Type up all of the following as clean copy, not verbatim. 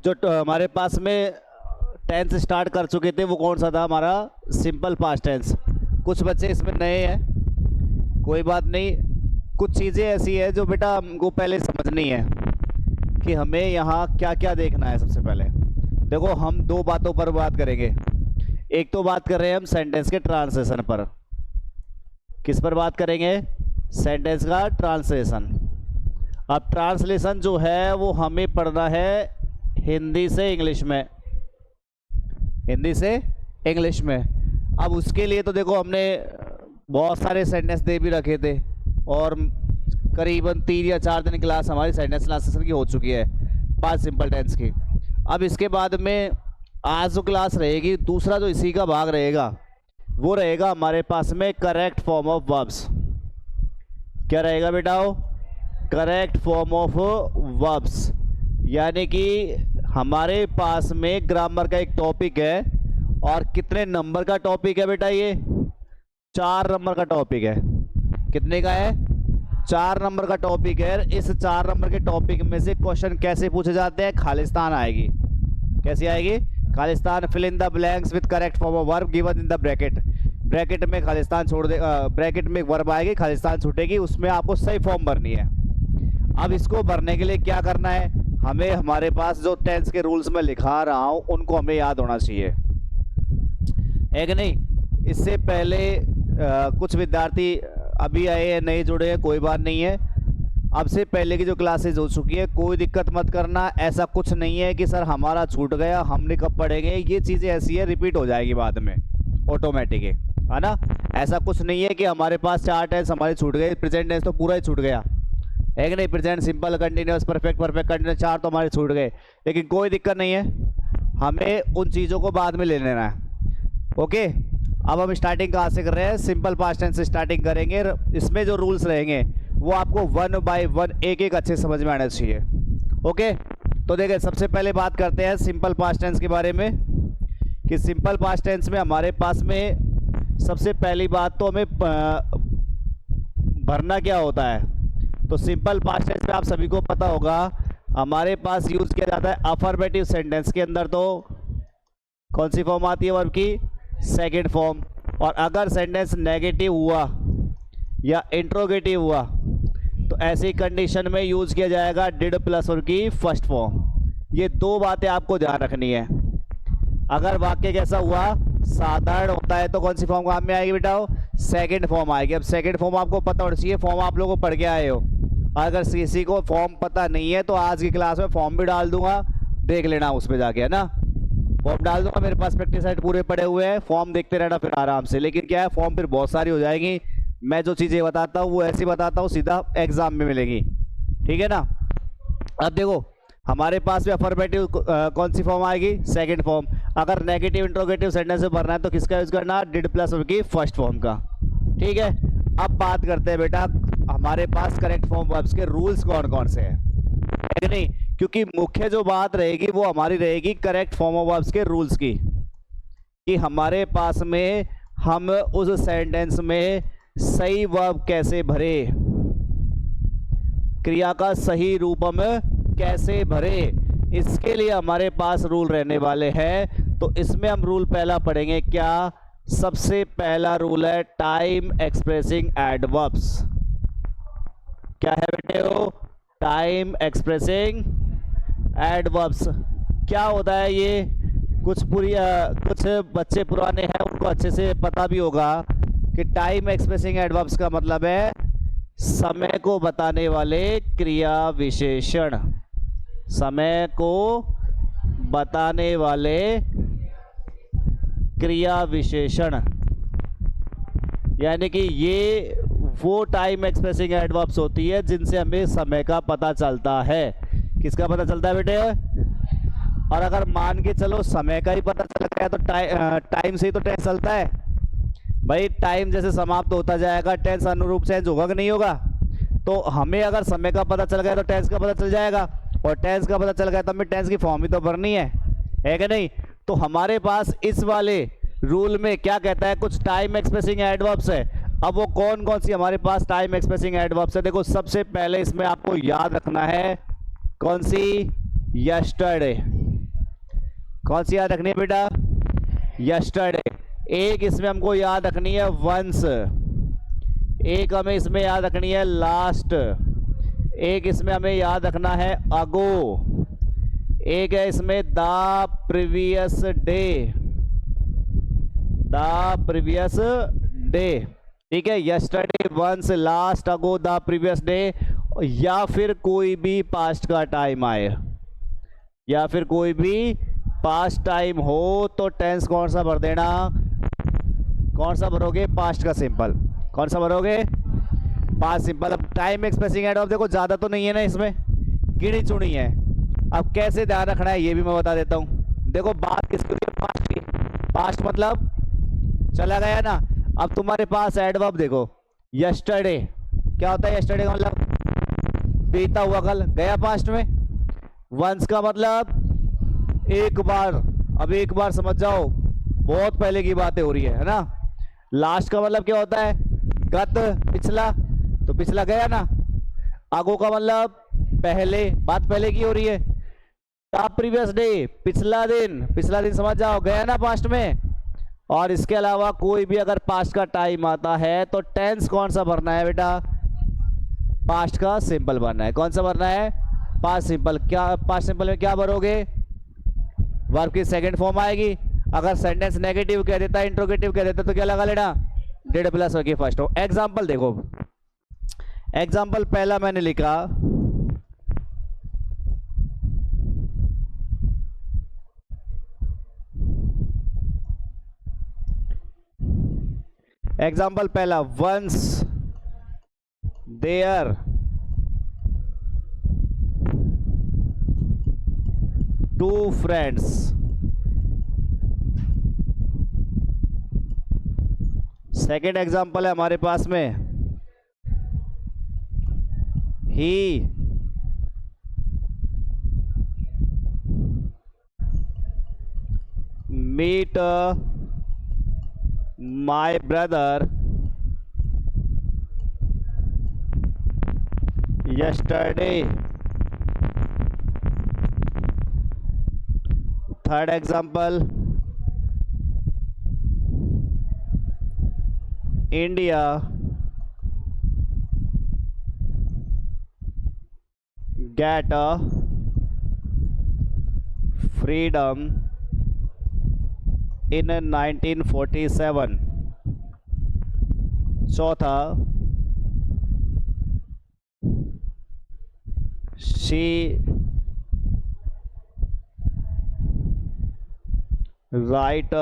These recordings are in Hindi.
जो हमारे पास में टेंस स्टार्ट कर चुके थे वो कौन सा था, हमारा सिंपल पास्ट टेंस। कुछ बच्चे इसमें नए हैं, कोई बात नहीं। कुछ चीज़ें ऐसी है जो बेटा हमको पहले समझनी है कि हमें यहाँ क्या क्या देखना है। सबसे पहले देखो, हम दो बातों पर बात करेंगे। एक तो बात कर रहे हैं हम सेंटेंस के ट्रांसलेशन पर। किस पर बात करेंगे? सेंटेंस का ट्रांसलेशन। अब ट्रांसलेशन जो है वो हमें पढ़ना है हिंदी से इंग्लिश में, हिंदी से इंग्लिश में। अब उसके लिए तो देखो हमने बहुत सारे सेंटेंस दे भी रखे थे और करीबन 3 या 4 दिन क्लास हमारी सेंटेंस ट्रांसलेशन की हो चुकी है, 5 सिंपल टेंस की। अब इसके बाद में आज जो क्लास रहेगी, दूसरा जो इसी का भाग रहेगा वो रहेगा हमारे पास में करेक्ट फॉर्म ऑफ वर्ब्स। क्या रहेगा बेटा? करेक्ट फॉर्म ऑफ वर्ब्स, यानी कि हमारे पास में ग्रामर का एक टॉपिक है। और कितने नंबर का टॉपिक है बेटा? ये 4 नंबर का टॉपिक है। कितने का है? 4 नंबर का टॉपिक है। इस 4 नंबर के टॉपिक में से क्वेश्चन कैसे पूछे जाते हैं? खालिस्तान आएगी। कैसी आएगी? खालिस्तान। Fill in the blanks with correct form of verb given in the bracket. Bracket में खालिस्तान छोड़ दे, ब्रैकेट में वर्ब आएगी, खालिस्तान छूटेगी, उसमें आपको सही फॉर्म भरनी है। अब इसको भरने के लिए क्या करना है? हमें हमारे पास जो टेंस के रूल्स में लिखा रहा हूं उनको हमें याद होना चाहिए, है कि नहीं? इससे पहले कुछ विद्यार्थी अभी आए हैं, नहीं जुड़े हैं, कोई बात नहीं है। अब से पहले की जो क्लासेज हो चुकी है, कोई दिक्कत मत करना। ऐसा कुछ नहीं है कि सर हमारा छूट गया, हमने कब पढ़ेंगे। ये चीज़ें ऐसी है, रिपीट हो जाएगी बाद में ऑटोमेटिक, है ना। ऐसा कुछ नहीं है कि हमारे पास 4 टेंस हमारे छूट गए, प्रेजेंट टेंस तो पूरा ही छूट गया, है कि नहीं। Present simple, continuous, perfect, perfect continuous, 4 तो हमारे छूट गए, लेकिन कोई दिक्कत नहीं है, हमें उन चीज़ों को बाद में ले लेना है। ओके, अब हम स्टार्टिंग कहाँ से कर रहे हैं? सिंपल पास्ट टेंस से स्टार्टिंग करेंगे। इसमें जो रूल्स रहेंगे वो आपको 1 बाय 1 एक एक अच्छे समझ में आना चाहिए। ओके, तो देखिए सबसे पहले बात करते हैं सिंपल पास्ट टेंस के बारे में कि सिंपल पास्ट टेंस में हमारे पास में सबसे पहली बात तो हमें भरना क्या होता है। तो सिंपल पास्ट टेंस में आप सभी को पता होगा हमारे पास यूज़ किया जाता है अफर्मेटिव सेंटेंस के अंदर। तो कौन सी फॉर्म आती है वर्ब की? Second form. और अगर सेंटेंस नेगेटिव हुआ या इंट्रोगेटिव हुआ तो ऐसी कंडीशन में यूज़ किया जाएगा डिड प्लस वर्ब की फर्स्ट फॉर्म। ये 2 बातें आपको ध्यान रखनी है। अगर वाक्य कैसा हुआ? साधारण होता है तो कौन सी फॉर्म काम में आएगी बेटा? सेकंड फॉर्म आएगी। अब सेकंड फॉर्म आपको पता होना चाहिए, फॉर्म आप लोगों को पढ़ के आए हो। अगर किसी को फॉर्म पता नहीं है तो आज की क्लास में फॉर्म भी डाल दूंगा, देख लेना उस पर जाके, है ना। फॉर्म डाल दूंगा, मेरे पास प्रैक्टिस सेट पूरे पड़े हुए हैं, फॉर्म देखते रहना फिर आराम से। लेकिन क्या है, फॉर्म फिर बहुत सारी हो जाएगी। मैं जो चीज़ें बताता हूँ वो ऐसी बताता हूँ, सीधा एग्जाम में मिलेगी, ठीक है ना। अब देखो हमारे पास में अफर्मेटिव कौन सी फॉर्म आएगी? Second form. अगर नेगेटिव इंट्रोगेटिव सेंटेंस में भरना है तो किसका यूज करना? डिड प्लस वर्ब की फर्स्ट फॉर्म का, ठीक है। अब बात करते हैं बेटा हमारे पास करेक्ट फॉर्म वर्ब्स के रूल्स कौन कौन से हैं, है कि नहीं। क्योंकि मुख्य जो बात रहेगी वो हमारी रहेगी करेक्ट फॉर्म ऑफ वर्ब्स के रूल्स की, कि हमारे पास में हम उस सेंटेंस में सही वर्ब कैसे भरे, क्रिया का सही रूप हम कैसे भरे, इसके लिए हमारे पास रूल रहने वाले हैं। तो इसमें हम रूल पहला पढ़ेंगे। क्या? सबसे पहला रूल है टाइम एक्सप्रेसिंग एडवर्ब्स। क्या है बेटे? वो टाइम एक्सप्रेसिंग एडवर्ब्स क्या होता है? ये कुछ बच्चे पुराने हैं उनको अच्छे से पता भी होगा कि टाइम एक्सप्रेसिंग एडवर्ब्स का मतलब है समय को बताने वाले क्रिया विशेषण। समय को बताने वाले क्रिया विशेषण, यानी कि ये वो टाइम एक्सप्रेसिंग एडवर्ब्स होती है जिनसे हमें समय का पता चलता है। किसका पता चलता है बेटे? और अगर मान के चलो समय का ही पता चल गया तो टाइम से ही तो टेंस चलता है भाई। टाइम जैसे समाप्त होता जाएगा टेंस अनुरूप चेंज होगा कि नहीं होगा। तो हमें अगर समय का पता चल गया तो टेंस का पता चल जाएगा, और टेंस का पता चल गया तो हमें टेंस की फॉर्म ही तो भरनी है कि नहीं। तो हमारे पास इस वाले रूल में क्या कहता है, कुछ टाइम एक्सप्रेसिंग एडवर्ब्स है। अब वो कौन कौन सी हमारे पास टाइम एक्सप्रेसिंग एडवर्ब्स है? देखो सबसे पहले इसमें आपको याद रखना है कौन सी? यस्टरडे। कौन सी याद रखनी है बेटा? यस्टरडे। एक इसमें हमको याद रखनी है वंस, एक हमें इसमें याद रखनी है लास्ट, एक इसमें हमें याद रखना है अगो, एक है इसमें the previous day, the previous day. ठीक है, yesterday, once, last, ago, the previous day, या फिर कोई भी पास्ट का टाइम आए, या फिर कोई भी पास्ट टाइम हो तो टेंस कौन सा भर देना? कौन सा भरोगे? पास्ट का सिंपल। कौन सा भरोगे? Past simple. अब टाइम एक्सप्रेसिंग एडवर्ब देखो ज़्यादा तो नहीं है ना इसमें, गिनी चुनी है। अब कैसे ध्यान रखना है ये भी मैं बता देता हूँ। देखो बात किसकी होती है? पास्ट की। पास्ट मतलब चला गया ना। अब तुम्हारे पास एडवर्ब देखो, यस्टरडे क्या होता है? यस्टरडे का मतलब बीता हुआ कल, गया पास्ट में। वंस का मतलब एक बार, अब एक बार समझ जाओ, बहुत पहले की बातें हो रही है ना। लास्ट का मतलब क्या होता है? गत, पिछला, तो पिछला गया ना। आगो का मतलब पहले, बात पहले की हो रही है। प्रीवियस डे, पिछला दिन, पिछला दिन समझ जाओ, गया ना पास्ट में। और इसके अलावा कोई भी अगर पास्ट का टाइम आता है तो टेंस कौन सा भरना है बेटा? पास्ट का सिंपल भरना है। कौन सा भरना है? Past simple. क्या पास्ट सिंपल में क्या भरोगे? वर्ब की सेकंड फॉर्म आएगी। अगर सेंटेंस नेगेटिव कह देता है, इंट्रोगेटिव कह देता है तो क्या लगा लेना? डेड प्लस वर्ब की फर्स्ट हो। एग्जाम्पल देखो, एग्जाम्पल पहला मैंने लिखा, एग्जाम्पल पहला, once there two friends. Second example है हमारे पास में, he meet my brother yesterday। Third example, India get freedom in 1947। चौथा, she write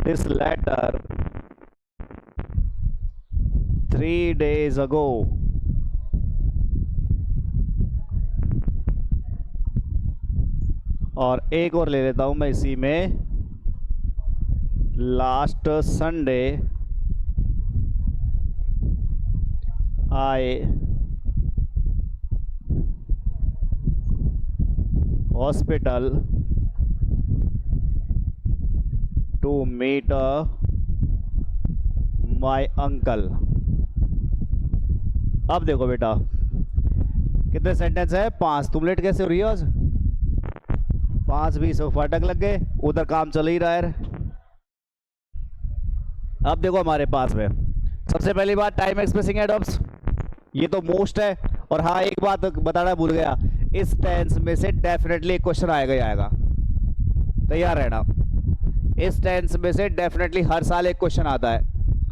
this letter 3 days ago। और एक और ले लेता हूं मैं इसी में, last Sunday I hospital to meet my uncle. अब देखो बेटा कितने सेंटेंस है? 5। तुम लेट कैसे हो रही हो आज? 5-20 फाटक लग गए, उधर काम चल ही रहा है। अब देखो हमारे पास में सबसे पहली बात टाइम एक्सप्रेसिंग एडवर्ब्स, ये तो मोस्ट है। और हाँ एक बात बताना भूल गया, इस टेंस में से डेफिनेटली एक क्वेश्चन आएगा ही आएगा, तैयार रहना। इस टेंस में से डेफिनेटली हर साल एक क्वेश्चन आता है,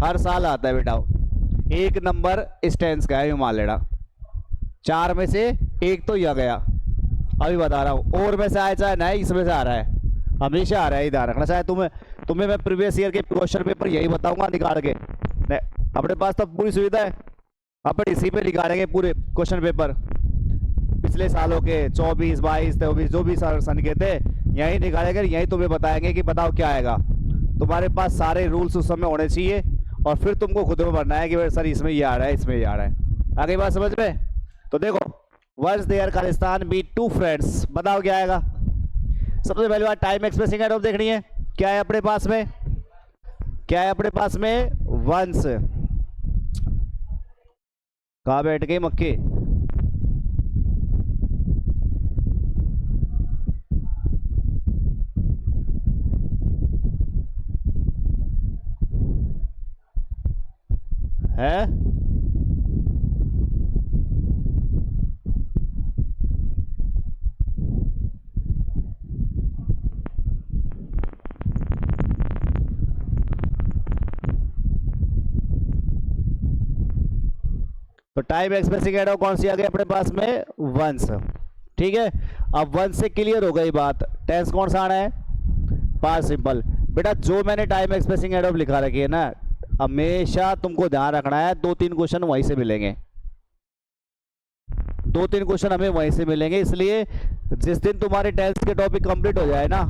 हर साल आता है बेटा। 1 नंबर इस टेंस का है, मान लेना। 4 में से एक तो यह गया, अभी बता रहा हूँ। और में से आया चाहे नहीं, इसमें से आ रहा है, हमेशा आ रहा है, ध्यान रखना। चाहे तुम्हें मैं प्रीवियस ईयर के क्वेश्चन पेपर यही बताऊंगा निकाल के। अपने पास तो पूरी सुविधा है, अपन इसी पे निकालेंगे पूरे क्वेश्चन पेपर पिछले सालों के 24, 22, 23 जो भी सन के थे, यही निकालेंगे, यही तुम्हें बताएंगे कि बताओ क्या आएगा। तुम्हारे पास सारे रूल्स उस समय होने चाहिए और फिर तुमको खुद में भरना है कि सर इसमें ये आ रहा है, इसमें ये आ रहा है। आगे बात समझ में? तो देखो, वंस देयर खालिस्तान मीट 2 फ्रेंड्स, बताओ क्या आएगा? सबसे पहली बात टाइम एक्सप्रेसिंग एडवर्ब देखनी है। क्या है अपने पास में? क्या है अपने पास में? वंस। कहाँ बैठ गई मक्खी? है। तो टाइम एक्सप्रेसिंग एडो कौन सी आ गई अपने पास में? वंस। ठीक है, अब वंस से क्लियर हो गई बात। टेंस कौन सा आना है? Past simple. बेटा जो मैंने टाइम एक्सप्रेसिंग एडो लिखा रखी है ना, हमेशा तुमको ध्यान रखना है, 2-3 क्वेश्चन वहीं से मिलेंगे, 2-3 क्वेश्चन हमें वहीं से मिलेंगे। इसलिए जिस दिन तुम्हारे टेंस के टॉपिक कंप्लीट हो जाए ना,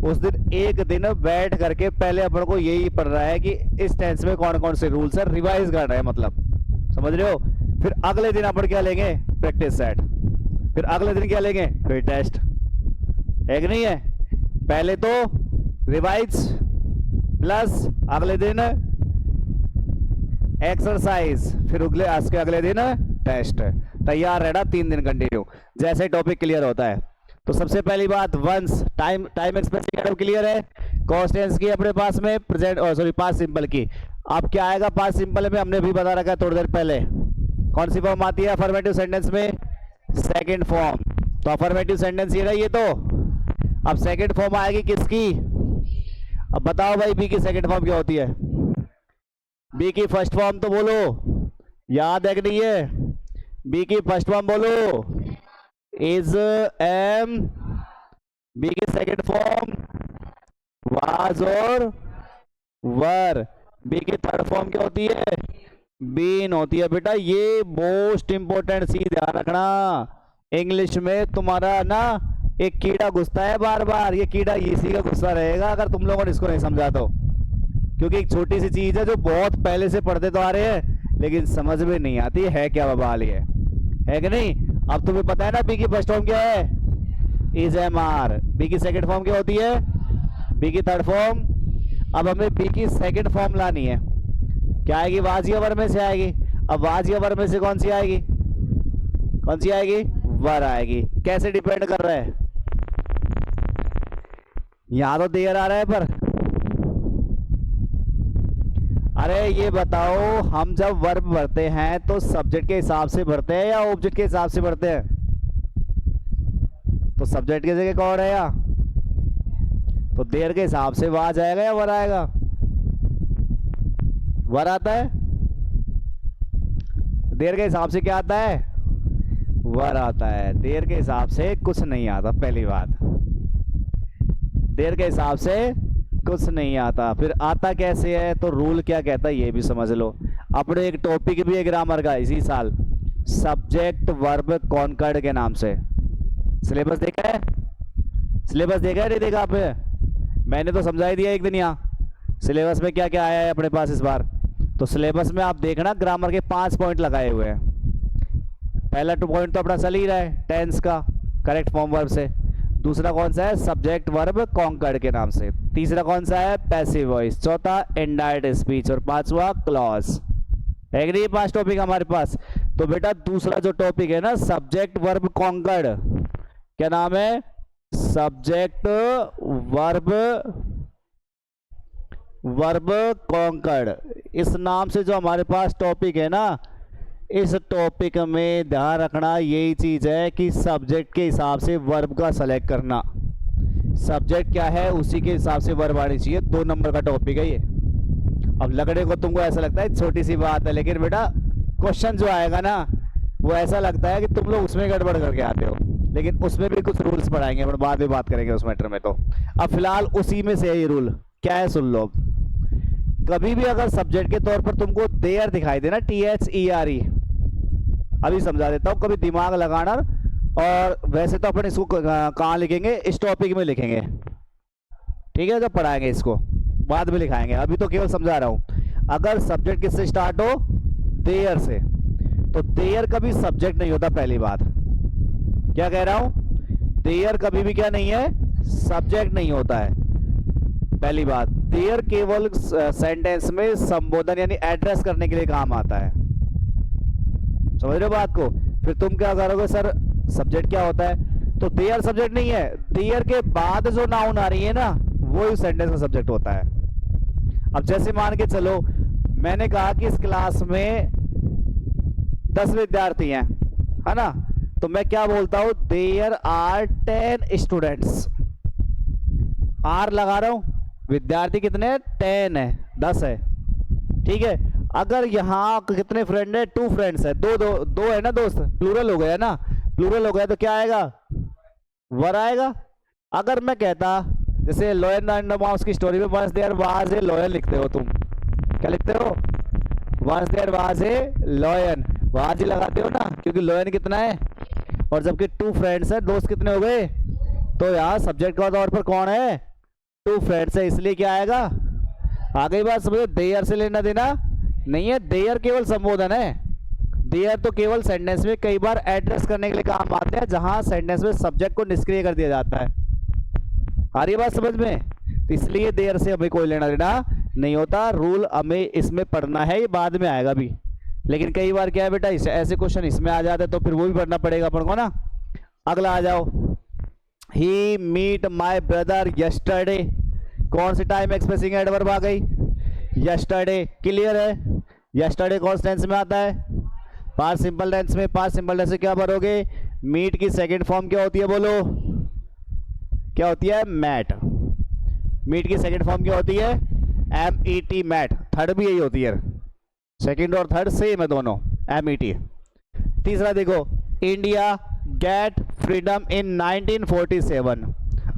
उस दिन एक दिन बैठ करके पहले अपन को यही पढ़ रहा है कि इस टेंस में कौन कौन से रूल्स है, रिवाइज कर रहे हैं, मतलब समझ रहे हो। फिर अगले दिन अपन क्या लेंगे? Practice set. फिर अगले दिन क्या लेंगे? फिर टेस्ट, है कि नहीं है? पहले तो रिवाइज प्लस अगले दिन एक्सरसाइज, फिर अगले दिन टेस्ट। तैयार रहना 3 दिन कंटिन्यू, जैसे टॉपिक क्लियर होता है। तो सबसे पहली बात, once time expressing adverb clear है। कॉस्ट टेंस की अपने पास में, प्रेजेंट पास्ट सिंपल की। अब क्या आएगा पास्ट सिंपल में? हमने भी बता रखा है थोड़ी देर पहले। कौन सी फॉर्म आती है अफर्मेटिव सेंटेंस में? Second form. तो अफर्मेटिव सेंटेंस ये रहा, ये तो। अब सेकंड फॉर्म आएगी किसकी? अब बताओ भाई, बी की सेकंड फॉर्म क्या होती है? बी की फर्स्ट फॉर्म तो बोलो, याद है कि नहीं है? बी की फर्स्ट फॉर्म बोलो, इज, एम। बी की सेकंड फॉर्म वाज और वर। बी की थर्ड फॉर्म क्या होती है? बीन होती है। बेटा ये मोस्ट इंपोर्टेंट चीज ध्यान रखना, इंग्लिश में तुम्हारा ना एक कीड़ा घुसता है बार बार, ये कीड़ा इसी का गुस्सा रहेगा अगर तुम लोगों ने इसको नहीं समझा तो। क्योंकि एक छोटी सी चीज है जो बहुत पहले से पढ़ते तो आ रहे हैं, लेकिन समझ में नहीं आती है क्या बवाल ये, है कि नहीं? अब तुम्हें पता है ना बी की फर्स्ट फॉर्म क्या है? Is, am, are. बी की सेकंड फॉर्म क्या होती है? बी की थर्ड फॉर्म। अब हमें बी की सेकंड फॉर्म लानी है। क्या आएगी? वाज या वर में से आएगी। अब वाज या वर में से कौन सी आएगी? कौन सी आएगी? वर आएगी। कैसे डिपेंड कर रहा है? यहां तो देर आ रहा है, पर अरे ये बताओ, हम जब वर्ब भरते हैं तो सब्जेक्ट के हिसाब से भरते हैं या ऑब्जेक्ट के हिसाब से भरते हैं? तो सब्जेक्ट की जगह कौन है या? तो देर के हिसाब से वाज आएगा या वर आएगा? वर आता है। देर के हिसाब से क्या आता है? वर आता है। देर के हिसाब से कुछ नहीं आता, पहली बात। देर के हिसाब से कुछ नहीं आता। फिर आता कैसे है? तो रूल क्या कहता है ये भी समझ लो। अपने एक टॉपिक भी है ग्रामर का इसी साल, सब्जेक्ट वर्ब कॉन्कर्ड के नाम से। सिलेबस देखा है? सिलेबस देखा है नहीं देखा आपने? मैंने तो समझा ही दिया एक दिन यहाँ सिलेबस में क्या क्या आया है अपने पास इस बार। तो सिलेबस में आप देखना, ग्रामर के 5 पॉइंट लगाए हुए हैं। पहला 2 पॉइंट तो अपना चल ही रहा है टेंस का, करेक्ट फॉर्म वर्ब से। दूसरा कौन सा है? सब्जेक्ट वर्ब कॉन्कर्ड के नाम से। तीसरा कौन सा है? Passive voice. चौथा इनडायरेक्ट स्पीच। और पांचवा क्लॉज। है कि नहीं? 5 टॉपिक हमारे पास। तो बेटा दूसरा जो टॉपिक है ना, सब्जेक्ट वर्ब कॉन्कर्ड, क्या नाम है? Subject verb concord. इस नाम से जो हमारे पास टॉपिक है ना, इस टॉपिक में ध्यान रखना यही चीज है कि सब्जेक्ट के हिसाब से वर्ब का सेलेक्ट करना। सब्जेक्ट क्या है उसी के हिसाब से वर्ब आनी चाहिए। 2 नंबर का टॉपिक है ये। अब लगने को तुमको ऐसा लगता है छोटी सी बात है, लेकिन बेटा क्वेश्चन जो आएगा ना, वो ऐसा लगता है कि तुम लोग उसमें गड़बड़ करके आते हो, लेकिन उसमें भी कुछ रूल्स पढ़ाएंगे, पर बाद में बात करेंगे उस मैटर में। तो अब फिलहाल उसी में से है ये रूल। क्या है सुन लो। कभी भी अगर सब्जेक्ट के तौर पर तुमको देयर दिखाई देना, THERE, अभी समझा देता हूँ, कभी दिमाग लगाना। और वैसे तो अपन इसको कहाँ लिखेंगे? इस टॉपिक में लिखेंगे, ठीक है? जब पढ़ाएंगे इसको बाद में लिखाएंगे, अभी तो केवल समझा रहा हूँ। अगर सब्जेक्ट किससे स्टार्ट हो? देयर से, तो देयर कभी सब्जेक्ट नहीं होता। पहली बात क्या कह रहा हूँ? देयर कभी भी क्या नहीं है? सब्जेक्ट नहीं होता है। पहली बात, देयर केवल सेंटेंस में संबोधन यानी एड्रेस करने के लिए काम आता है। समझ रहे हो बात को? फिर तुम क्या करोगे, सर सब्जेक्ट क्या होता है? तो देयर सब्जेक्ट नहीं है। देयर के बाद जो नाउन आ रही है ना, वो इस सेंटेंस का सब्जेक्ट होता है। अब जैसे मान के चलो, मैंने कहा कि इस क्लास में 10 विद्यार्थी हैं, है ना, तो मैं क्या बोलता हूं, देयर आर 10 स्टूडेंट्स। आर लगा रहा हूं, विद्यार्थी कितने हैं, 10 है, 10 है, ठीक है। अगर यहाँ कितने फ्रेंड है, 2 फ्रेंड्स है, दो है ना दोस्त, प्लूरल हो गया ना, प्लूरल हो गया तो क्या आएगा, वर आएगा। अगर मैं कहता जैसे लॉयन एंड माउस की स्टोरी में once there was a lion लिखते हो तुम, क्या लिखते हो, once there was a lion, was ही लगाते हो ना, क्योंकि लॉयन कितना है, और जबकि 2 फ्रेंड्स है, दोस्त कितने हो गए, तो यहाँ सब्जेक्ट का तौर पर कौन है, 2 फ्रेंड्स है, इसलिए क्या आएगा। आगे बात समझो, देयर से लेना देना नहीं है, देयर केवल संबोधन है, देयर तो केवल सेंटेंस में कई बार एड्रेस करने के लिए काम आते हैं, जहां सेंटेंस में सब्जेक्ट को निष्क्रिय कर दिया जाता है। आ रही बात समझ में, तो इसलिए देयर से हमें कोई लेना देना नहीं होता। रूल हमें इसमें पढ़ना है, ये बाद में आएगा भी, लेकिन कई बार क्या है बेटा, ऐसे क्वेश्चन इसमें आ जाते हैं तो फिर वो भी पढ़ना पड़ेगा अपन को ना। अगला आ जाओ, ही मीट माई ब्रदर यस्टरडे, कौन सी टाइम एक्सप्रेसिंग एडवर्ब आ गई, यस्टरडे, क्लियर है। यस्टरडे कौन से टेंस में आता है, पास्ट सिंपल टेंस में। पास्ट सिंपल टेंस से क्या भरोगे, मीट की सेकंड फॉर्म क्या होती है, बोलो क्या होती है, मैट। मीट की सेकंड फॉर्म क्या होती है, MET, मैट। थर्ड भी यही होती है, सेकंड और थर्ड सेम है दोनों, MET। तीसरा देखो, इंडिया गेट फ्रीडम इन 1947।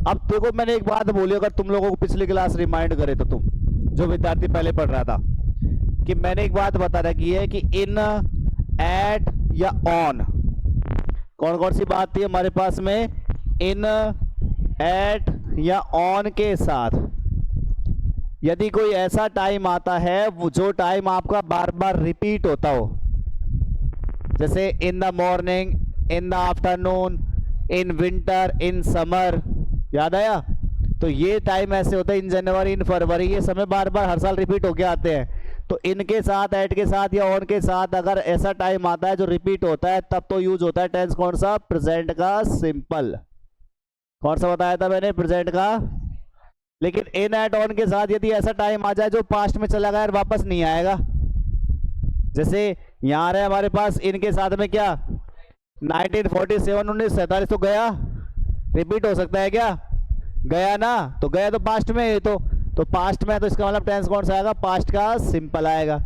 अब देखो मैंने एक बात बोली, अगर तुम लोगों को पिछली क्लास रिमाइंड करे तो तुम जो विद्यार्थी पहले पढ़ रहा था, कि मैंने एक बात बता रखी है कि इन, एट या ऑन, कौन कौन सी बात थी हमारे पास में, इन, एट या ऑन के साथ यदि कोई ऐसा टाइम आता है वो जो टाइम आपका बार बार रिपीट होता हो, जैसे in the morning, in the afternoon, in winter, in summer, याद आया, तो ये टाइम ऐसे होता है, इन जनवरी, इन फरवरी, ये समय बार बार हर साल रिपीट होके आते हैं। तो इनके साथ, ऐट के साथ या ऑन के साथ अगर ऐसा टाइम आता है जो रिपीट होता है, तब तो यूज होता है टेंस कौन सा, प्रेजेंट का सिंपल। कौन सा बताया था मैंने, प्रेजेंट का। लेकिन इन, एट, ऑन के साथ यदि ऐसा टाइम आ जाए जो पास्ट में चला गया और वापस नहीं आएगा, जैसे यहां रहे हमारे पास इनके साथ में क्या, 1947, 1947 तो गया, रिपीट हो सकता है क्या, गया ना, तो गया तो पास्ट में है, तो पास्ट में, तो इसका मतलब टेंस कौन सा आएगा, पास्ट का सिंपल आएगा।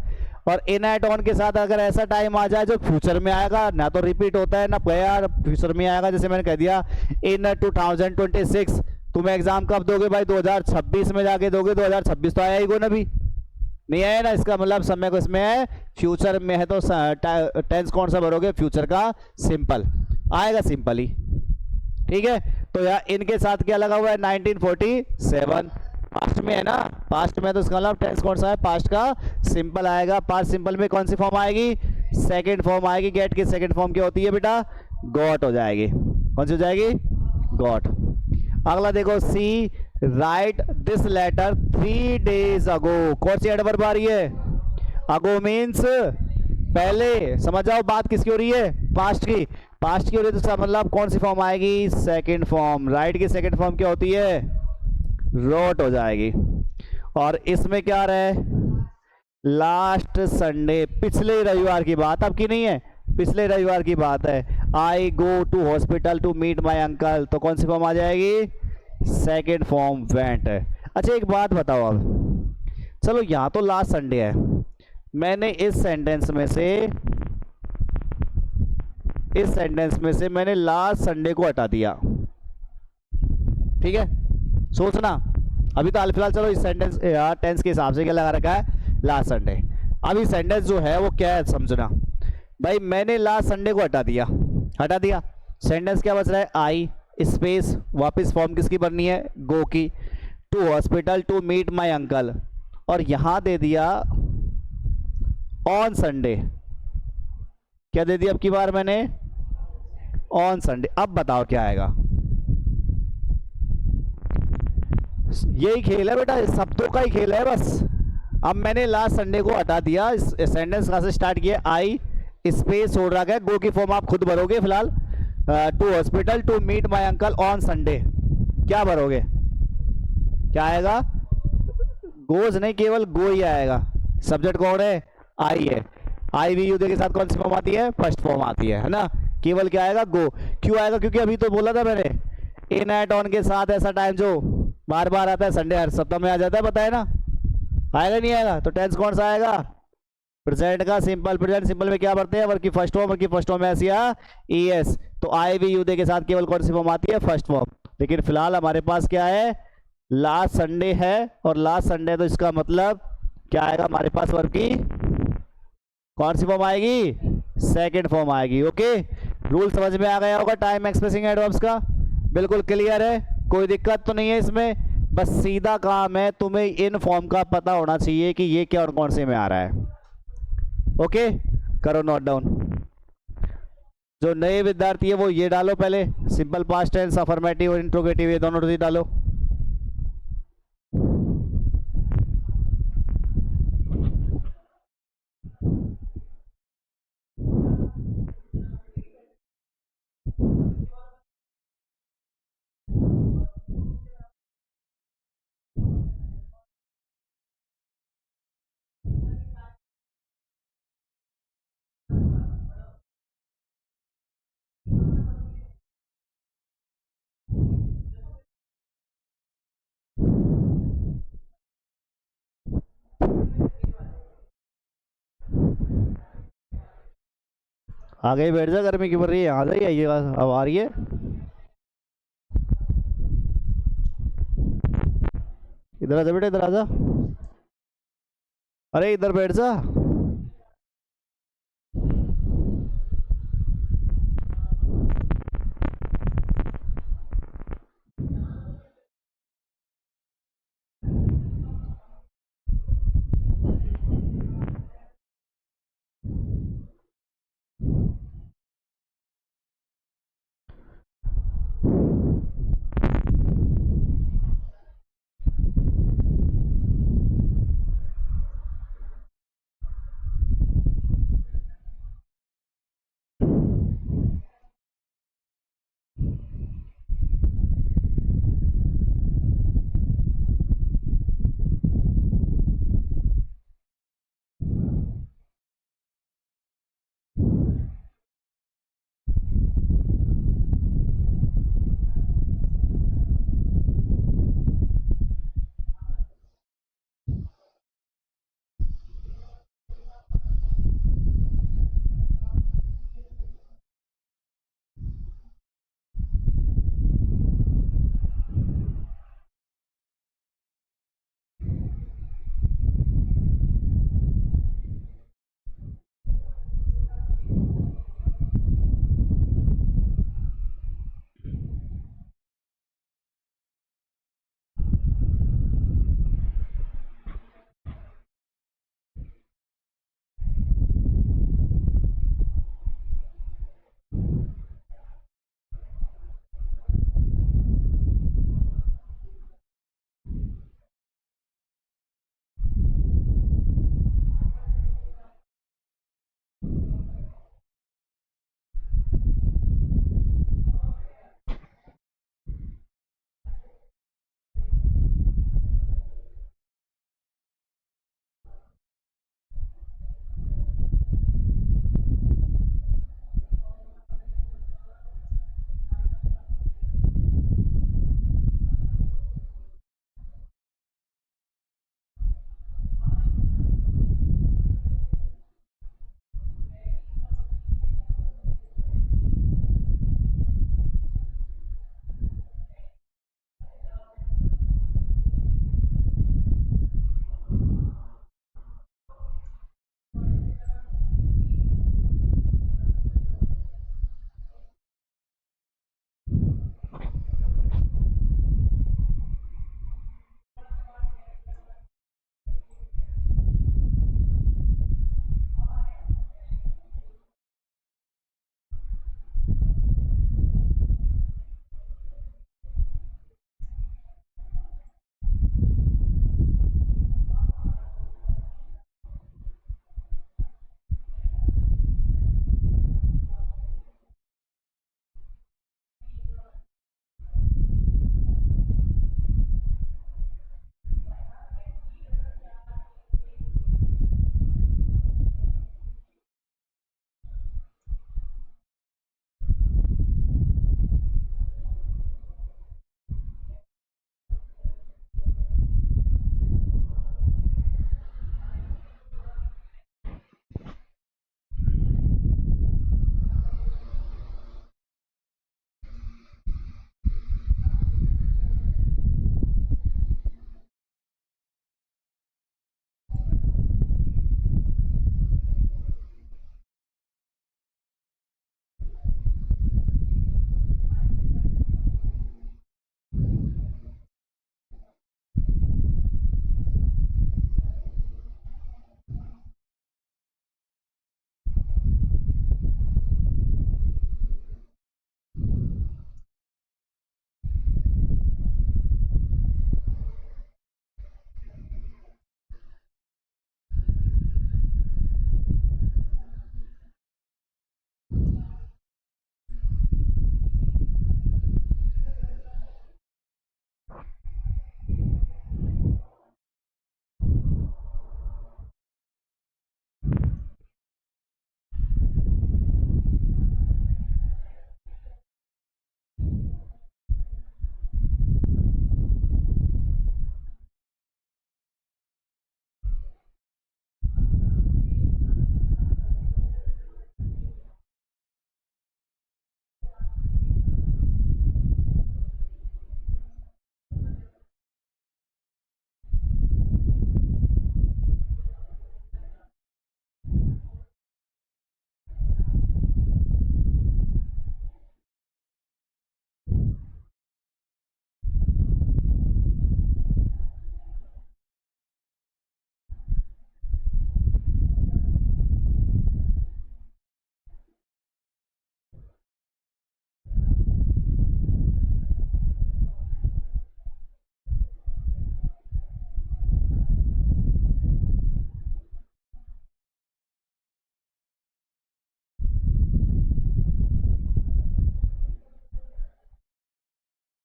और इन, एट, ऑन के साथ अगर ऐसा टाइम आ जाए जो फ्यूचर में आएगा, ना तो रिपीट होता है ना गया, फ्यूचर में आएगा, जैसे मैंने कह दिया इन 2026, तुम्हें एग्जाम कब दोगे भाई, 2026 में जाके दोगे, 2026 तो आया ही को ना, भी नहीं आया ना, इसका मतलब समय को इसमें है, फ्यूचर में है, तो टेंस कौन सा भरोगे, फ्यूचर का सिंपल आएगा, सिंपल ही, ठीक है। तो यार इनके साथ क्या लगा हुआ है, 1947, पास्ट में है ना, पास्ट में, तो इसका मतलब टेंस कौन सा है, पास्ट का सिंपल आएगा। पास्ट सिंपल में कौन सी फॉर्म आएगी, सेकंड फॉर्म आएगी। गेट की सेकंड फॉर्म क्या होती है बेटा, गॉट हो जाएगी। कौन सी हो जाएगी, गॉट। अगला देखो, सी राइट दिस लेटर 3 days अगो, कौन सी एडवर्ब आ रही है, अगो मीन्स पहले, समझ जाओ बात किसकी हो रही है, पास्ट की, पास्ट की हो रही है, तो मतलब कौन सी फॉर्म आएगी, सेकंड फॉर्म। राइट की सेकंड फॉर्म क्या होती है, रोट हो जाएगी। और इसमें क्या रहे, लास्ट संडे, पिछले रविवार की बात, अब की नहीं है, पिछले रविवार की बात है। I go to hospital to meet my uncle, तो कौन सी फॉर्म आ जाएगी, सेकेंड फॉर्म वेंट। अच्छा एक बात बताओ, अब चलो यहाँ तो लास्ट संडे है, मैंने इस सेंटेंस में से मैंने लास्ट संडे को हटा दिया, ठीक है, सोचना अभी तो हाल फिलहाल, चलो इस सेंटेंस टेंस के हिसाब से क्या लगा रखा है, लास्ट संडे। अभी सेंटेंस जो है वो क्या है समझना भाई, मैंने लास्ट संडे को हटा दिया, सेंटेंस क्या बच रहा है, आई स्पेस, वापस फॉर्म किसकी बननी है, गो की, to hospital to meet my uncle, और यहां दे दिया ऑन संडे, क्या दे दिया अब की बार मैंने, ऑन संडे। अब बताओ क्या आएगा, यही खेल है बेटा, शब्दों का ही खेल है बस। अब मैंने लास्ट संडे को हटा दिया, इस सेंटेंस कहां से स्टार्ट किया, आई स्पेस छोड़ रखा है, गो की फॉर्म आप खुद भरोगे फिलहाल, to hospital to meet my uncle on Sunday, क्या भरोगे, क्या आएगा, गोज नहीं, केवल गो ही आएगा, सब्जेक्ट कौन है, आई है। आई वी यू दे के साथ कौन सी फॉर्म आती है, फर्स्ट फॉर्म आती है ना। केवल क्या आएगा, गो। क्यों आएगा, क्योंकि अभी तो बोला था मैंने, इन एट ऑन के साथ ऐसा टाइम जो बार बार आता है, संडे हर सप्ताह में आ जाता है, पता है ना। आएगा नहीं आएगा, तो टेंस कौन सा आएगा, प्रेजेंट का सिंपल। प्रेजेंट सिंपल में क्या पढ़ते हैं, वर्ब की फर्स्ट फॉर्म, वर्ब की फर्स्ट फॉर्म में ऐसी ई एस, तो आई वी यू दे के साथ केवल कौन सी फॉर्म आती है, फर्स्ट फॉर्म। लेकिन फिलहाल हमारे पास क्या है, लास्ट संडे है, और लास्ट संडे तो इसका मतलब क्या आएगा हमारे पास, वर्ब की कौन सी फॉर्म आएगी, सेकंड फॉर्म आएगी। ओके, रूल समझ में आ गया होगा टाइम एक्सप्रेसिंग एडवर्ब्स का, बिल्कुल क्लियर है, कोई दिक्कत तो नहीं है इसमें। बस सीधा काम है, तुम्हें इन फॉर्म का पता होना चाहिए कि ये क्या और कौन से में आ रहा है। ओके, करो नोट डाउन। जो नए विद्यार्थी है वो ये डालो, पहले सिंपल पास्ट टेंस, अफर्मेटिव और इंट्रोगेटिव, ये दोनों डालो। आगे ही बैठ जा, गर्मी क्यों पड़ रही है, आ जाइए, आइए, अब आ रही है। इधर आजा बेटा, इधर आजा, अरे इधर बैठ जा।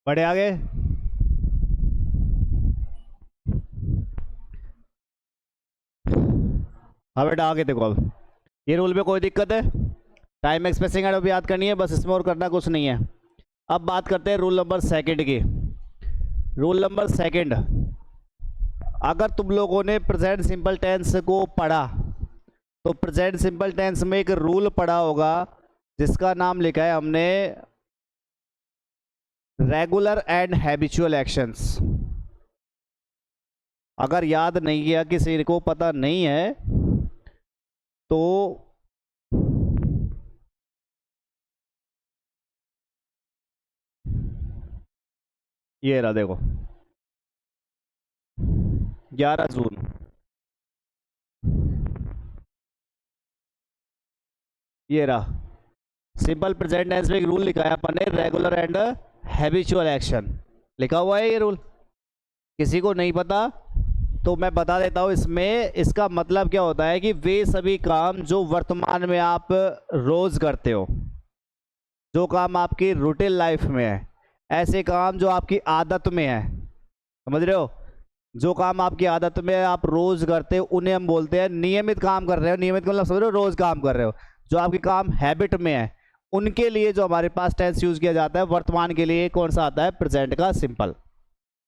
बढ़े आगे। हाँ बेटा आगे देखो। अब ये रूल में कोई दिक्कत है? टाइम एक्सप्रेसिंग एड याद करनी है बस, इसमें और करना कुछ नहीं है। अब बात करते हैं रूल नंबर सेकंड की। रूल नंबर सेकंड, अगर तुम लोगों ने प्रेजेंट सिंपल टेंस को पढ़ा तो प्रेजेंट सिंपल टेंस में एक रूल पढ़ा होगा जिसका नाम लिखा है हमने रेगुलर एंड हैबिचुअल एक्शंस। अगर याद नहीं है, किसी को पता नहीं है तो ये रहा देखो 11 जून, ये रहा सिंपल प्रेजेंट टेंस में एक रूल लिखा है अपन ने, रेगुलर एंड हैबिचुअल एक्शन लिखा हुआ है। ये रूल किसी को नहीं पता तो मैं बता देता हूँ। इसमें इसका मतलब क्या होता है कि वे सभी काम जो वर्तमान में आप रोज करते हो, जो काम आपकी रूटीन लाइफ में है, ऐसे काम जो आपकी आदत में है, समझ रहे हो, जो काम आपकी आदत में है, आप रोज करते हो, उन्हें हम बोलते हैं नियमित काम कर रहे हो। नियमित मतलब समझ रहे हो, रोज काम कर रहे हो। जो आपकी काम हैबिट में है उनके लिए जो हमारे पास टेंस यूज किया जाता है वर्तमान के लिए, कौन सा आता है? प्रेजेंट का सिंपल।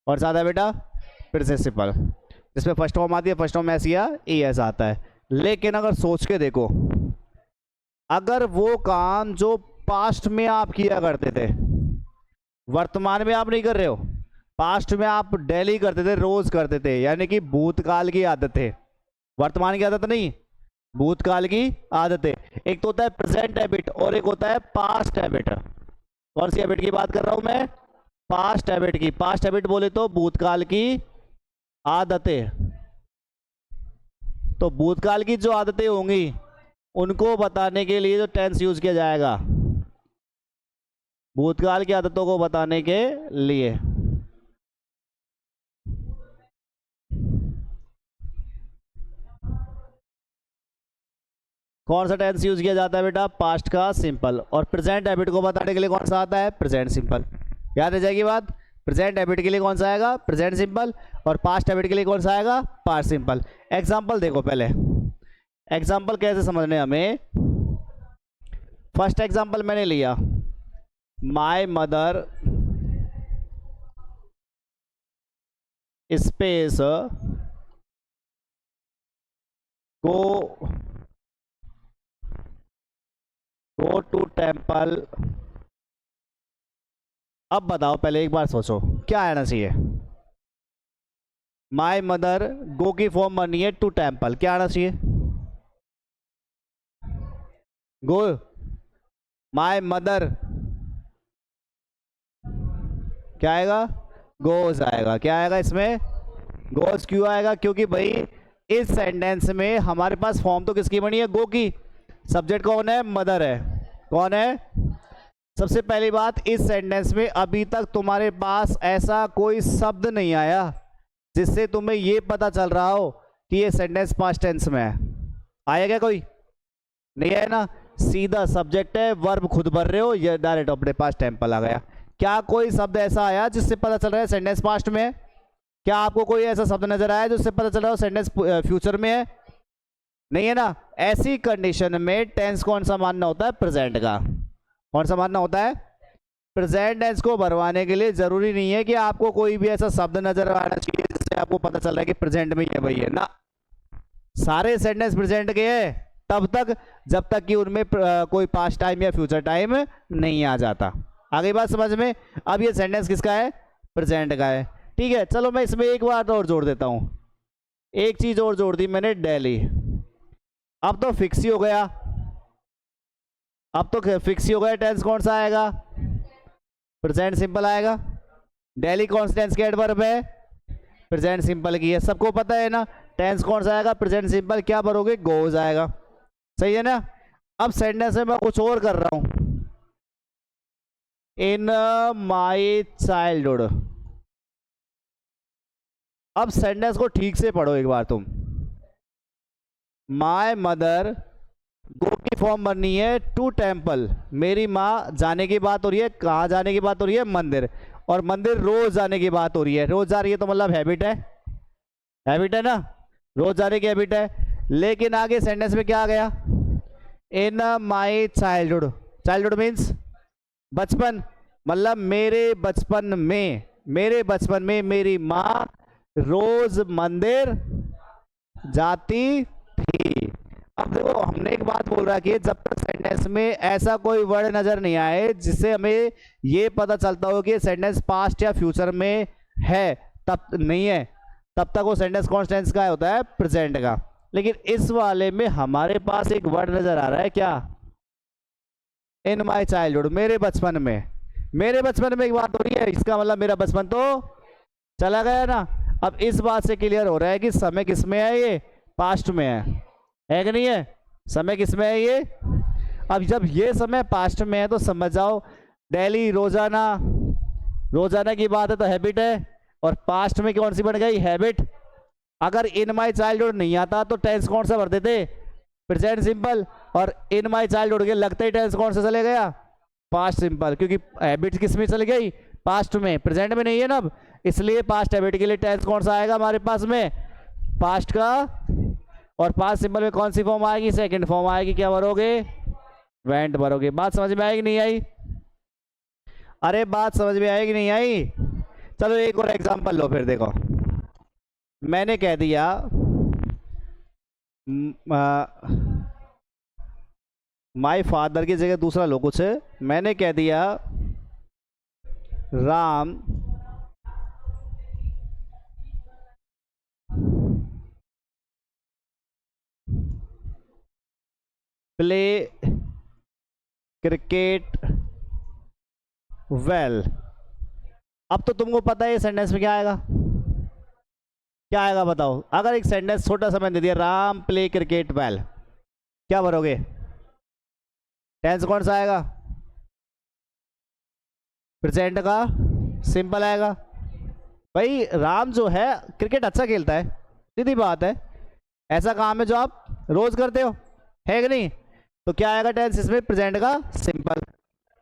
कौन सा आता है बेटा? Present simple. जिसमें फर्स्ट फॉर्म आती है, फर्स्ट फॉर्म ऐसी या ए ऐसा आता है। लेकिन अगर सोच के देखो, अगर वो काम जो पास्ट में आप किया करते थे वर्तमान में आप नहीं कर रहे हो, पास्ट में आप डेली करते थे, रोज करते थे, यानी कि भूतकाल की आदत है, वर्तमान की आदत नहीं, भूतकाल की आदत है। एक तो होता है प्रेजेंट हैबिट और एक होता है पास्ट हैबिट। कौन सी हैबिट की बात कर रहा हूं मैं? पास्ट हैबिट की। पास्ट हैबिट बोले तो भूतकाल की आदतें। तो भूतकाल की जो आदतें होंगी उनको बताने के लिए जो टेंस यूज किया जाएगा, भूतकाल की आदतों को बताने के लिए। कौन सा टेंस यूज किया जाता है बेटा? पास्ट का सिंपल। और प्रेजेंट हैबिट को बताने के लिए कौन सा आता है? Present simple. याद रह जाएगी बात? प्रेजेंट हैबिट के लिए कौन सा आएगा? Present simple. और पास्ट हैबिट के लिए कौन सा आएगा? Past simple. एग्जांपल देखो पहले, एग्जांपल कैसे समझने हमें। फर्स्ट एग्जांपल मैंने लिया, my mother space go to temple. अब बताओ, पहले एक बार सोचो क्या आना चाहिए? माय मदर, गो की फॉर्म बनी है टू टेम्पल, क्या आना चाहिए? गो। माय मदर क्या आएगा? गोज आएगा। क्या आएगा इसमें? गोज। क्यों आएगा? क्योंकि भाई इस सेंटेंस में हमारे पास फॉर्म तो किसकी बनी है? गो की। सब्जेक्ट कौन है? मदर है। कौन है? सबसे पहली बात, इस सेंटेंस में अभी तक तुम्हारे पास ऐसा कोई शब्द नहीं आया जिससे तुम्हें यह पता चल रहा हो कि ये सेंटेंस पास्ट टेंस में है। आया क्या कोई? नहीं आया ना। सीधा सब्जेक्ट है, वर्ब खुद भर रहे हो, ये डायरेक्ट अपने पास टेम्पल आ गया। क्या कोई शब्द ऐसा आया जिससे पता चल रहा है सेंटेंस पास्ट में है? क्या आपको कोई ऐसा शब्द नजर आया जिससे पता चल रहा हो सेंटेंस फ्यूचर में है? नहीं है ना। ऐसी कंडीशन में टेंस कौन सा मानना होता है? प्रेजेंट का। कौन सा मानना होता है? प्रेजेंट टेंस को भरवाने के लिए जरूरी नहीं है कि आपको कोई भी ऐसा शब्द नजर आना चाहिए जिससे आपको पता चल रहा है कि प्रेजेंट में ही है। भाई है ना, सारे सेंटेंस प्रेजेंट के हैं तब तक जब तक कि उनमें कोई पास्ट टाइम या फ्यूचर टाइम नहीं आ जाता। आगे बात समझ में? अब ये सेंटेंस किसका है? प्रेजेंट का है। ठीक है, चलो मैं इसमें एक बात और जोड़ देता हूं। एक चीज और जोड़ दी मैंने, दिल्ली। अब तो फिक्स ही हो गया, अब तो फिक्स ही हो गया। टेंस कौन सा आएगा? प्रेजेंट सिंपल आएगा। दिल्ली कौन सा टेंस के एडवर्ब है? प्रेजेंट सिंपल की है, सबको पता है ना। टेंस कौन सा आएगा? Present simple. क्या भरोगे? गोज आएगा। सही है ना। अब सेंटेंस में मैं कुछ और कर रहा हूं, इन माई चाइल्डहुड। अब सेंटेंस को ठीक से पढ़ो एक बार तुम। माय मदर गो की फॉर्म बननी है टू टेम्पल। मेरी माँ जाने की बात हो रही है, कहाँ जाने की बात हो रही है? मंदिर। और मंदिर रोज जाने की बात हो रही है, रोज जा रही है तो मतलब हैबिट है, हैबिट है ना, रोज जाने की हैबिट है। लेकिन आगे सेंटेंस में क्या आ गया? इन माई चाइल्डहुड। चाइल्डहुड मीन्स बचपन, मतलब मेरे बचपन में, मेरे बचपन में मेरी माँ रोज मंदिर जाती थी। अब देखो हमने एक बात बोल रखी है, जब तक सेंटेंस में ऐसा कोई वर्ड नजर नहीं आए जिससे हमें ये पता चलता हो कि सेंटेंस पास्ट या फ्यूचर में है, तब नहीं है, तब तक वो सेंटेंस कौन टेंस का होता है? प्रेजेंट का। लेकिन इस वाले में हमारे पास एक वर्ड नजर आ रहा है, क्या? इन माई चाइल्डहुड, मेरे बचपन में। मेरे बचपन में एक बात हो रही है, इसका मतलब मेरा बचपन तो चला गया ना। अब इस बात से क्लियर हो रहा है कि समय किस में है? ये पास्ट में है कि नहीं है? समय किस में है ये? अब जब ये समय पास्ट में है तो समझ जाओ डेली रोजाना, रोजाना की बात है तो हैबिट है, और पास्ट में कौन सी बन गई? हैबिट। अगर इन माई चाइल्डहुड नहीं आता तो टेंस कौन सा भरते थे? Present simple. और इन माई चाइल्डहुड के लगते ही टेंस कौन सा चले गया? पास्ट सिंपल, क्योंकि हैबिट किस में चली गई? पास्ट में, प्रेजेंट में नहीं है ना अब, इसलिए पास्ट हैबिट के लिए टेंस कौन सा आएगा हमारे पास में? पास्ट का। और पास्ट सिंपल में कौन सी फॉर्म आएगी? सेकंड फॉर्म आएगी। क्या भरोगे? वेंट भरोगे। बात समझ में आएगी नहीं आई? अरे बात समझ में आएगी नहीं आई? चलो एक और एग्जांपल लो फिर। देखो मैंने कह दिया माय फादर की जगह दूसरा लो कुछ, मैंने कह दिया राम प्ले क्रिकेट वेल। अब तो तुमको पता है ये सेंटेंस में क्या आएगा? क्या आएगा बताओ? अगर एक सेंटेंस छोटा सा मैंने दे दिया, राम प्ले क्रिकेट वेल, क्या भरोगे? टेंस कौन सा आएगा? प्रेजेंट का सिंपल आएगा। भाई राम जो है क्रिकेट अच्छा खेलता है, सीधी बात है, ऐसा काम है जो आप रोज करते हो, है कि नहीं? तो क्या आएगा टेंस इसमें? प्रेजेंट का सिंपल।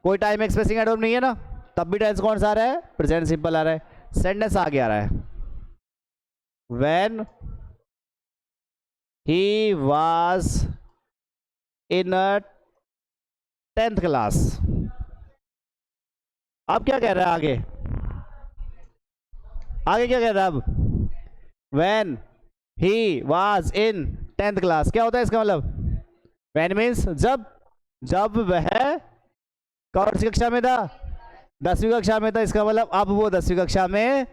कोई टाइम एक्सप्रेसिंग एडवर्ब नहीं है ना, तब भी टेंस कौन सा आ रहा है? प्रेजेंट सिंपल आ रहा है। सेंटेंस आगे आ रहा है, when he was in 10th class. अब क्या कह रहा है आगे? आगे क्या कह रहा है अब? When he was in 10th class, क्या होता है इसका मतलब? व्हेन मीन्स जब, जब वह कौन सी कक्षा में था? 10वीं कक्षा में था। इसका मतलब अब वो 10वीं कक्षा में,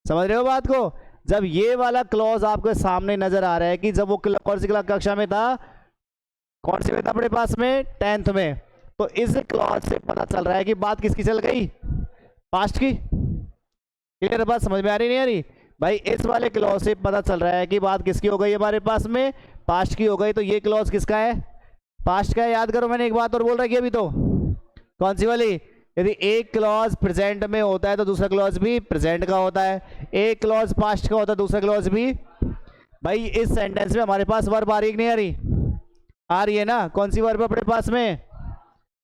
समझ रहे हो बात को? जब ये वाला क्लॉज आपके सामने नजर आ रहा है कि जब वो कौन सी कक्षा में था, कौन सी में था अपने पास में? 10th में। तो इस क्लॉज से पता चल रहा है कि बात किसकी चल गई? पास्ट की। क्लियर बात समझ में आ रही नहीं आ रही? भाई इस वाले क्लॉज से पता चल रहा है कि बात किसकी हो गई हमारे पास में? पास्ट की हो गई। तो ये क्लॉज किसका है? पास्ट का है। याद करो मैंने एक बात और बोल रखी है अभी, तो कौन सी वाली? यदि एक क्लॉज प्रेजेंट में होता है तो दूसरा क्लॉज भी प्रेजेंट का होता है, एक क्लॉज पास्ट का होता है दूसरा क्लॉज भी। भाई इस सेंटेंस में हमारे पास वर्ब आ रही नहीं आ रही? आ रही है ना। कौन सी वर्ब अपने पास में?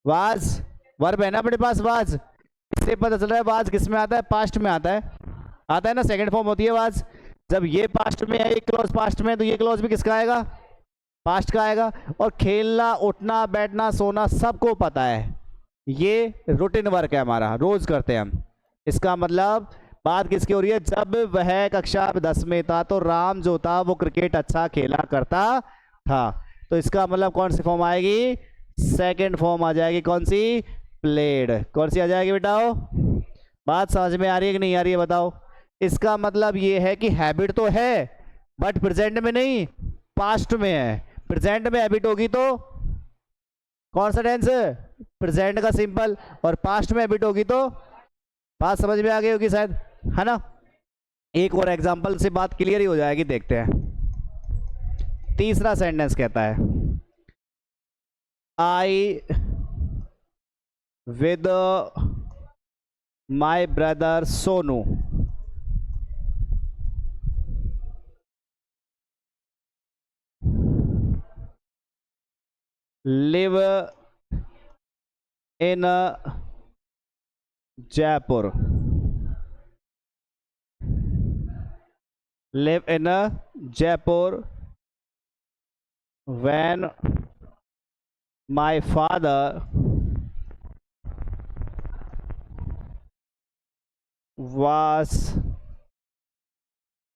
वाज वर्ब है ना अपने पास, वाज। इससे पता चल रहा है वाज किस में आता है? पास्ट में आता है, आता है ना, सेकंड फॉर्म होती है वाज। जब ये पास्ट में है, एक क्लॉज पास्ट में है, तो ये क्लॉज भी किसका आएगा? पास्ट का आएगा। और खेलना, उठना, बैठना, सोना सबको पता है, ये रूटीन वर्क है हमारा, रोज करते हैं हम। इसका मतलब बात किसकी हो रही है? जब वह कक्षा 10 में था तो राम जो था वो क्रिकेट अच्छा खेला करता था। तो इसका मतलब कौन सी फॉर्म आएगी? सेकंड फॉर्म आ जाएगी। कौन सी? प्लेड। कौन सी आ जाएगी बेटाओ? बात समझ में आ रही है कि नहीं आ रही है बताओ? इसका मतलब ये है कि हैबिट तो है बट प्रेजेंट में नहीं, पास्ट में है। प्रेजेंट में हैबिट होगी तो कौन सा टेंस? प्रेजेंट का सिंपल। और पास्ट में हैबिट होगी तो, बात समझ में आ गई होगी शायद, है ना? एक और एग्जांपल से बात क्लियर ही हो जाएगी, देखते हैं। तीसरा सेंटेंस कहता है I with my brother Sonu. Live in Jaipur, live in Jaipur when my father was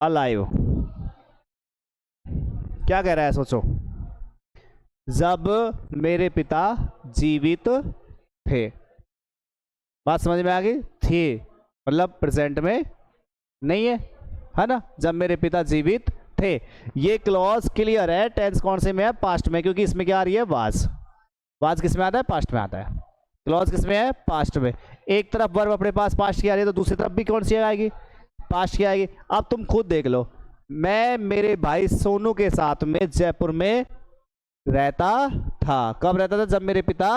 alive। क्या कह रहा है सोचो, जब मेरे पिता जीवित थे। बात समझ में आ गई? थे मतलब प्रेजेंट में नहीं है ना, जब मेरे पिता जीवित थे। ये क्लॉज क्लियर है, टेंस कौन से में है? पास्ट में, क्योंकि इसमें क्या आ रही है? वाज। वाज किस में आता है? पास्ट में आता है। क्लॉज किस में है? पास्ट में। एक तरफ वर्ब अपने पास पास्ट की आ रही है तो दूसरी तरफ भी कौन सी आएगी? पास्ट की आएगी। अब तुम खुद देख लो, मैं मेरे भाई सोनू के साथ में जयपुर में रहता था। कब रहता था? जब मेरे पिता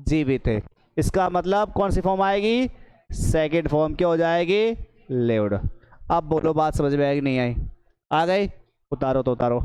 जीवित थे। इसका मतलब कौन सी फॉर्म आएगी? Second form. क्या हो जाएगी? लिव्ड। अब बोलो बात समझ में आएगी नहीं आई? आ गई? उतारो तो उतारो।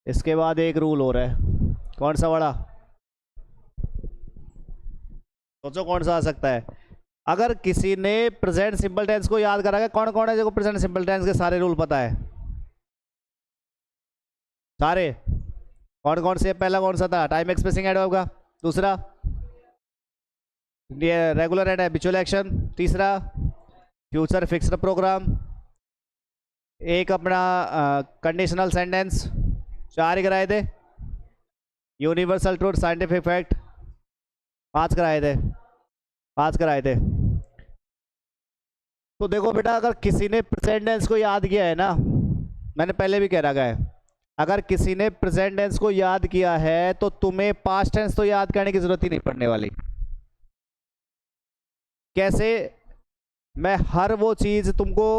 इसके बाद एक रूल हो रहा है। कौन सा वाला? सोचो कौन सा आ सकता है। अगर किसी ने प्रेजेंट सिंपल टेंस को याद करा है, कौन कौन है जिसको प्रेजेंट सिंपल टेंस के सारे रूल पता है? सारे? कौन कौन से? पहला कौन सा था? टाइम एक्सप्रेसिंग एडवर्ब का। दूसरा रेगुलर एंड हैबिचुअल एक्शन। तीसरा फ्यूचर फिक्स्ड प्रोग्राम। एक अपना कंडीशनल सेंटेंस। चार ही कराए थे। Universal truth, scientific fact. पांच कराए थे। पांच कराए थे। तो देखो बेटा, अगर किसी ने प्रेजेंट टेंस को याद किया है ना, मैंने पहले भी कह रखा है, अगर किसी ने प्रेजेंट टेंस को याद किया है तो तुम्हें पास्ट टेंस तो याद करने की जरूरत ही नहीं पड़ने वाली। कैसे? मैं हर वो चीज तुमको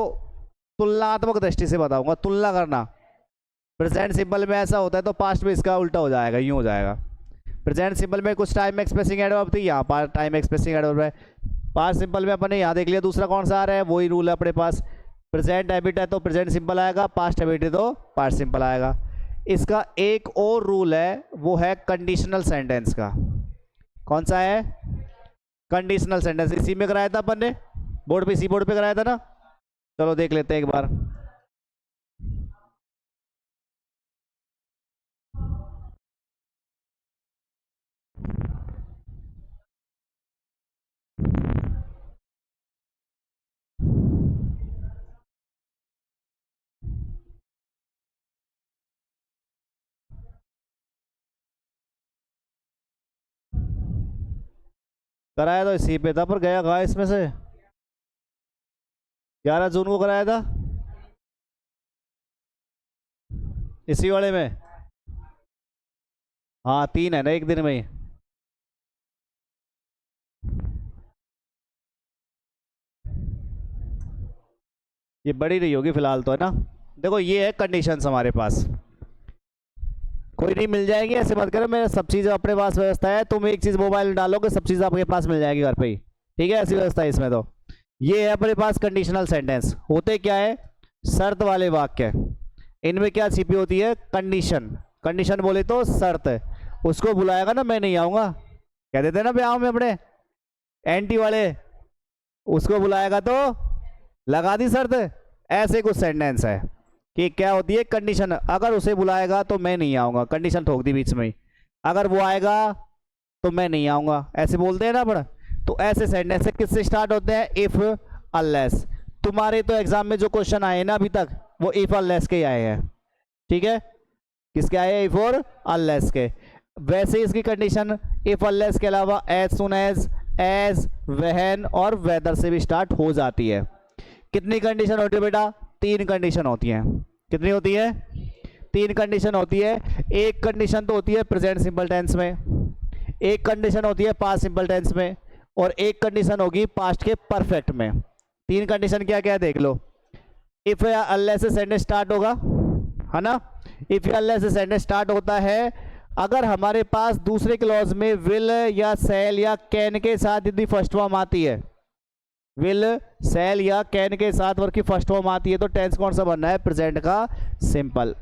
तुलनात्मक दृष्टि से बताऊंगा। तुलना करना। प्रेजेंट सिंपल में ऐसा होता है तो पास्ट में इसका उल्टा हो जाएगा, यूं हो जाएगा। प्रेजेंट सिंपल में कुछ टाइम एक्सप्रेसिंग एडवर्ब थी, यहाँ पर टाइम एक्सप्रेसिंग एडवर्ब है। पास्ट सिंपल में अपन ने यहाँ देख लिया। दूसरा कौन सा आ रहा है? वही रूल है अपने पास। प्रेजेंट हैबिट है तो प्रेजेंट सिंपल आएगा, पास्ट हैबिट है तो पास्ट सिंपल आएगा। इसका एक और रूल है, वो है कंडीशनल सेंटेंस का। कौन सा है? Conditional sentence. इसी में कराया था अपन ने, बोर्ड पे, इसी बोर्ड पे कराया था ना। चलो देख लेते हैं एक बार। कराया तो इसी पे था, पर गया कहाँ इसमें से? 11 जून को कराया था इसी वाले में। हाँ 3 है ना, एक दिन में ही। ये बड़ी नहीं होगी फिलहाल तो, है ना। देखो ये है कंडीशंस हमारे पास, कोई नहीं मिल जाएगी, ऐसे मत करो। मेरे सब चीज़ अपने पास व्यवस्था है, तुम एक चीज़ मोबाइल में डालोगे सब चीज़ आपके पास मिल जाएगी घर पे ही, ठीक है, ऐसी व्यवस्था है इसमें। तो ये है अपने पास कंडीशनल सेंटेंस। होते क्या है? शर्त वाले वाक्य। इनमें क्या छिपी होती है? कंडीशन। कंडीशन बोले तो शर्त है। उसको बुलाएगा ना, मैं नहीं आऊँगा, कह देते ना ब्याह में अपने एंटी वाले, उसको बुलाएगा तो लगा दी शर्त। ऐसे कुछ सेंटेंस है कि क्या होती है कंडीशन, अगर उसे बुलाएगा तो मैं नहीं आऊँगा, कंडीशन ठोक दी बीच में ही, अगर वो आएगा तो मैं नहीं आऊँगा, ऐसे बोलते हैं ना अपन। तो ऐसे सेंटेंस किससे स्टार्ट होते हैं? If unless. तुम्हारे तो एग्जाम में जो क्वेश्चन आए ना अभी तक, वो इफ अनलेस के आए हैं, ठीक है। किसके आए हैं? इफ और अनलेस के। वैसे इसकी कंडीशन इफ अनलेस के अलावा एज सुन एज व्हेन और वेदर से भी स्टार्ट हो जाती है। कितनी कंडीशन होती है बेटा? 3 कंडीशन होती हैं। कितनी होती है? 3 कंडीशन होती है। एक कंडीशन तो होती है प्रेजेंट सिंपल टेंस में, एक कंडीशन होती है पास्ट सिंपल टेंस में, और एक कंडीशन होगी पास्ट के परफेक्ट में। 3 कंडीशन क्या क्या है देख लो। इफ या अनलेस से सेंटेंस स्टार्ट होगा, है ना। इफ या अनलेस से सेंटेंस स्टार्ट होता है अगर हमारे पास दूसरे क्लॉज में विल या सेल या कैन के साथ यदि फर्स्ट फॉर्म आती है, विल सेल या कैन के साथ वर्ब की फर्स्ट फॉर्म आती है, तो टेंस कौन सा बनना है? प्रेजेंट का सिंपल,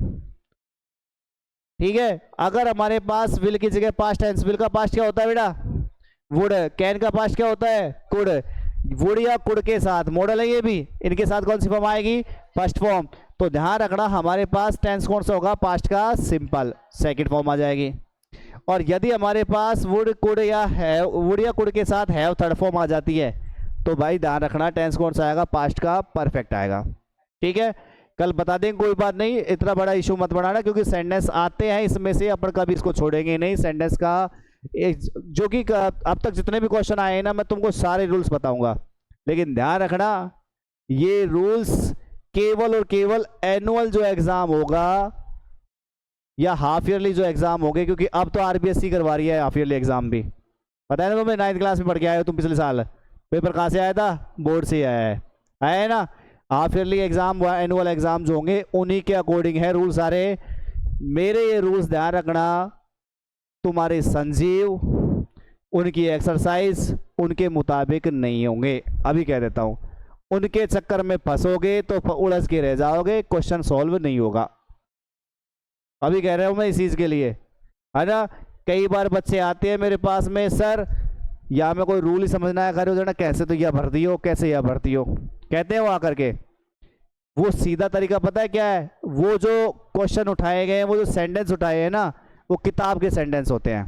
ठीक है। अगर हमारे पास विल की जगह पास्ट टेंस, विल का पास्ट क्या होता है बेटा? वुड। कैन का पास्ट क्या होता है? कुड। वुड या कुड के साथ मॉडल है ये भी, इनके साथ कौन सी फॉर्म आएगी? First form. तो ध्यान रखना हमारे पास टेंस कौन सा होगा? पास्ट का सिंपल, सेकंड फॉर्म आ जाएगी। और यदि हमारे पास वुड कुड या है, वुड या कुड के साथ हैव थर्ड फॉर्म आ जाती है, तो भाई ध्यान रखना टेंस कौन सा आएगा? पास्ट का परफेक्ट आएगा, ठीक है। कल बता देंगे, कोई बात नहीं, इतना बड़ा इशू मत बनाना, क्योंकि सेंटेंस आते हैं इसमें से, अपन कभी इसको छोड़ेंगे नहीं सेंटेंस का। जो कि अब तक जितने भी क्वेश्चन आए हैं ना, मैं तुमको सारे रूल्स बताऊंगा, लेकिन ध्यान रखना ये रूल्स केवल और केवल एनुअल जो एग्जाम होगा या हाफ ईयरली जो एग्जाम होंगे, क्योंकि अब तो आरबीएससी करवा रही है हाफ ईयरली एग्जाम भी। पता है ना तुम्हें, 9th क्लास में पढ़ के आए हो तुम, पिछले साल पेपर कहाँ से आया था? बोर्ड से आया है, आया है ना। हाफ ईयरली एग्जाम व एनुअल एग्जाम जो होंगे उन्हीं के अकॉर्डिंग है रूल सारे। मेरे ये रूल्स ध्यान रखना, तुम्हारे संजीव उनकी एक्सरसाइज उनके मुताबिक नहीं होंगे, अभी कह देता हूँ। उनके चक्कर में फंसोगे तो उलझ के रह जाओगे, क्वेश्चन सॉल्व नहीं होगा, अभी कह रहा हूँ मैं इस चीज़ के लिए, है ना। कई बार बच्चे आते हैं मेरे पास में, सर या मैं कोई रूल ही समझना है, कर ना कैसे तो यह भर्ती हो, कैसे यह भर्ती हो, कहते हैं वो आकर के। वो सीधा तरीका पता है क्या है? वो जो क्वेश्चन उठाए गए हैं, वो जो सेंटेंस उठाए हैं ना, वो किताब के सेंटेंस होते हैं,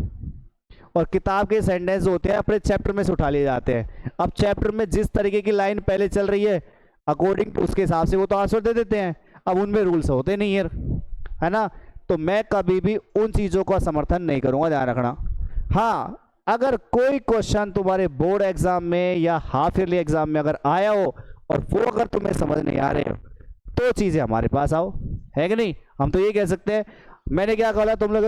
और किताब के सेंटेंस होते हैं अपने चैप्टर में से उठा लिए जाते हैं। अब चैप्टर में जिस तरीके की लाइन पहले चल रही है अकॉर्डिंग उसके हिसाब से वो तो आंसर दे देते हैं, अब उनमें रूल्स होते नहीं है ना। तो मैं कभी भी उन चीज़ों का समर्थन नहीं करूंगा, ध्यान रखना। हाँ, अगर कोई क्वेश्चन तुम्हारे बोर्ड एग्जाम में या हाफ ईयरली एग्जाम में अगर आया हो और वो अगर तुम्हें समझ नहीं आ रहे हो, तो चीज़ें हमारे पास आओ, है कि नहीं। हम तो ये कह सकते हैं, मैंने क्या कहा तुम लोग